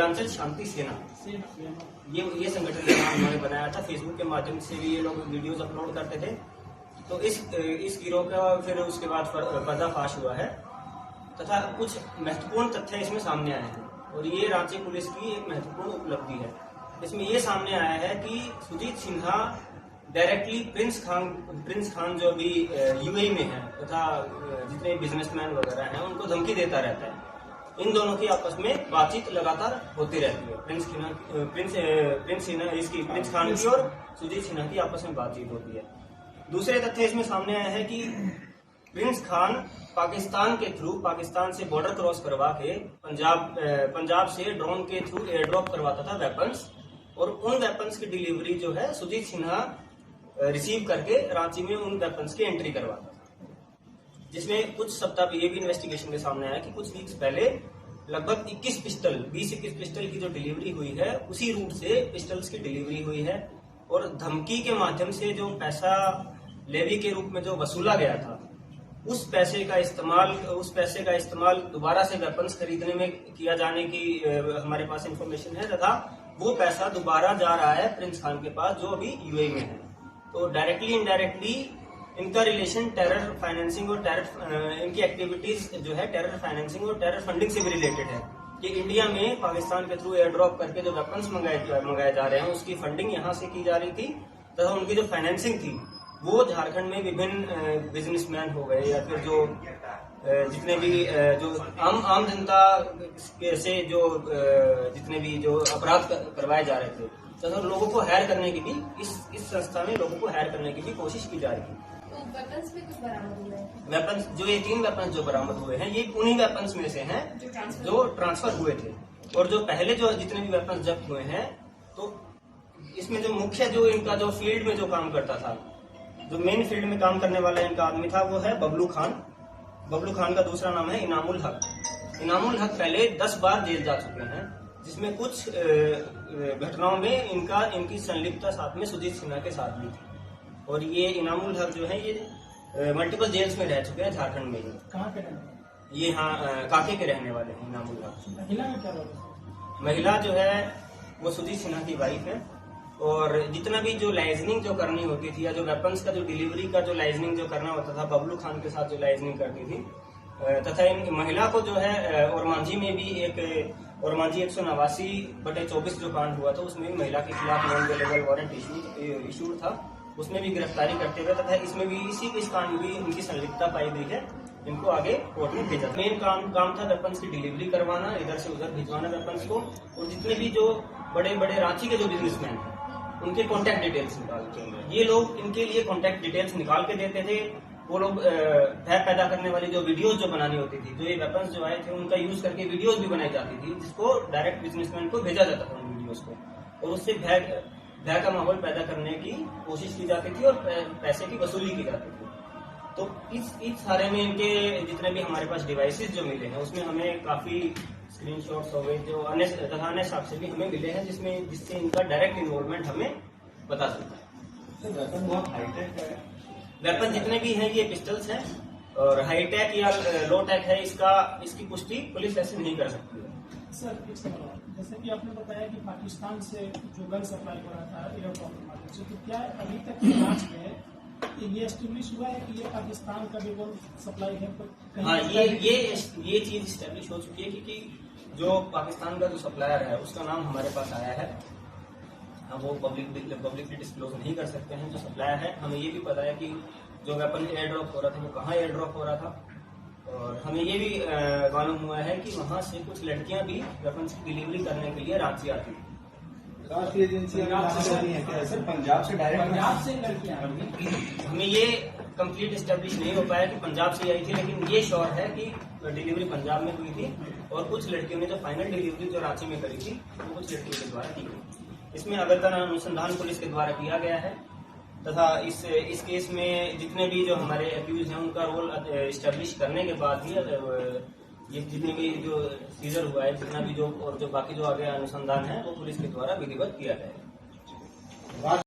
उत्तरांचल शांति सेना, ये संगठन का नाम उन्होंने बनाया था। फेसबुक के माध्यम से भी ये लोग वीडियोस अपलोड करते थे। तो इस गिरोह का फिर उसके बाद पर्दाफाश हुआ है तथा कुछ महत्वपूर्ण तथ्य इसमें सामने आए हैं और ये रांची पुलिस की एक महत्वपूर्ण उपलब्धि है। इसमें ये सामने आया है कि सुजीत सिन्हा डायरेक्टली प्रिंस खान जो अभी यूएई में है तथा जितने बिजनेसमैन वगैरह हैं उनको धमकी देता रहता है। इन दोनों की आपस में बातचीत लगातार होती रहती है। प्रिंस खान की और सुजीत सिन्हा की आपस में बातचीत होती है। दूसरे तथ्य इसमें सामने आया है कि प्रिंस खान पाकिस्तान से बॉर्डर क्रॉस करवा के पंजाब से ड्रोन के थ्रू एयर ड्रॉप करवाता था वेपन्स, और उन वेपन्स की डिलीवरी जो है सुजीत सिन्हा रिसीव करके रांची में उन वेपन्स की एंट्री करवाता था। जिसमें कुछ सप्ताह ये भी इन्वेस्टिगेशन के सामने आया कि कुछ वीक्स पहले लगभग 20-21 पिस्टल की जो डिलीवरी हुई है उसी रूट से पिस्टल्स की डिलीवरी हुई है, और धमकी के माध्यम से जो पैसा लेवी के रूप में जो वसूला गया था उस पैसे का इस्तेमाल दोबारा से वेपन्स खरीदने में किया जाने की हमारे पास इंफॉर्मेशन है, तथा वो पैसा दोबारा जा रहा है प्रिंस खान के पास जो अभी यूएई में है। तो डायरेक्टली इनडायरेक्टली इनका रिलेशन टेरर फाइनेंसिंग और इनकी एक्टिविटीज जो है टेरर फाइनेंसिंग और टेरर फंडिंग से भी रिलेटेड है कि इंडिया में पाकिस्तान के थ्रू एयर ड्रॉप करके जो वेपन्स मंगाए जा रहे हैं उसकी फंडिंग यहाँ से की जा रही थी, तथा उनकी जो फाइनेंसिंग थी वो झारखंड में विभिन्न बिजनेसमैन हो गए या फिर जो जितने भी जो आम जनता से जो जितने भी जो अपराध करवाए जा रहे थे, तथा लोगों को हायर करने की भी इस संस्था में लोगों को हायर करने की भी कोशिश की जा रही थी। तो वेपन्स में कुछ बरामद हुए हैं? वेपन्स जो ये 3 वेपन्स जो बरामद हुए हैं ये उन्हीं वेपन्स में से हैं जो ट्रांसफर हुए थे, और जो पहले जो जितने भी वेपन्स जब्त हुए हैं तो इसमें जो मुख्य जो इनका जो फील्ड में जो काम करता था, जो मेन फील्ड में काम करने वाला इनका आदमी था वो है बबलू खान का दूसरा नाम है इनामुल हक पहले 10 बार जेल जा चुके हैं, जिसमें कुछ घटनाओं में इनकी संलिप्तता साथ में सुजीत सिन्हा के साथ भी थी। और ये इनामुल हक जो है ये मल्टीपल जेल्स में रह चुके हैं झारखंड में। कहाँ के रहने वाले? ये काके के रहने वाले हैं इनामुल हक। महिला में क्या रोल? महिला जो है वो सुजीत सिन्हा की वाइफ है, और जितना भी जो लाइजनिंग जो करनी होती थी या जो वेपन्स का जो डिलीवरी का जो लाइजनिंग जो करना होता था बबलू खान के साथ जो लाइजनिंग करती थी, तथा इन महिला को जो है और मांझी में भी एक और मांझी 189/24 जो कांड हुआ था उसमें भी महिला के खिलाफ नॉन अवेलेबल वारंट इशूड था, उसमें भी गिरफ्तारी करते हुए तथा इसमें भी इस कांड में भी इनकी संलिप्तता पाई गई है। इनको आगे कोर्ट में भेजा। मेन काम था वेपन्स की डिलीवरी करवाना, इधर से उधर भिजवाना वेपन्स को, और जितने भी जो बड़े रांची के जो बिजनेसमैन हैं उनके कॉन्टैक्ट डिटेल्स निकाल के ये लोग इनके लिए कॉन्टैक्ट डिटेल्स निकाल के देते थे। वो लोग भय पैदा करने वाली जो वीडियोस जो बनानी होती थी, जो ये वेपन्स जो आए थे उनका यूज करके वीडियोस भी बनाई जाती थी, जिसको डायरेक्ट बिजनेसमैन को भेजा जाता था उन वीडियोस को, और उससे भय का माहौल पैदा करने की कोशिश की जाती थी और पैसे की वसूली की जाती थी। तो इस सारे में इनके जितने भी हमारे पास डिवाइसेस जो मिले हैं उसमें हमें काफी स्क्रीनशॉट्स हो गए जो अन्य साक्ष्य भी हमें मिले हैं जिससे इनका डायरेक्ट इन्वॉल्वमेंट हमें पता चलता है। तो वेपन बहुत हाईटेक है। वेपन जितने भी हैं ये पिस्टल्स हैं, और हाईटेक या लो टेक है इसकी पुष्टि पुलिस ऐसे नहीं कर सकती है। सर एक सवाल, जैसे कि आपने बताया कि पाकिस्तान से जो गन सप्लाई हो रहा था एयरपोर्ट के माध्यम से, तो क्या अभी तक की जांच में ये एस्टेब्लिश हुआ है कि ये पाकिस्तान का भी गन सप्लाई है? हाँ, ये चीज एस्टेब्लिश हो चुकी है क्योंकि जो पाकिस्तान का जो सप्लायर है उसका नाम हमारे पास आया है। हम वो पब्लिकली डिस्क्लोज नहीं कर सकते हैं जो सप्लायर है। हमें ये भी पता है कि जो वेपन एयर ड्रॉप हो रहा था वो कहाँ एयर ड्रॉप हो रहा था, और हमें ये भी मालूम हुआ है कि वहाँ से कुछ लड़कियां भी वेपन की डिलीवरी करने के लिए रांची आती थी। राष्ट्रीय एजेंसी पंजाब से लड़कियां हमें ये कंप्लीट एस्टेब्लिश नहीं हो पाया कि पंजाब से आई थी, लेकिन ये श्योर है कि डिलीवरी पंजाब में हुई थी, और कुछ लड़कियों ने जो फाइनल डिलीवरी जो रांची में करी थी वो कुछ लड़कियों के द्वारा की गई। इसमें अगरतला अनुसंधान पुलिस के द्वारा किया गया है, तथा इस केस में जितने भी जो हमारे एक्यूज हैं उनका रोल एस्टेब्लिश करने के बाद ही ये जितने भी जो सीजर हुआ है जितना भी जो और जो बाकी जो आगे अनुसंधान है वो पुलिस के द्वारा विधिवत किया जाएगा।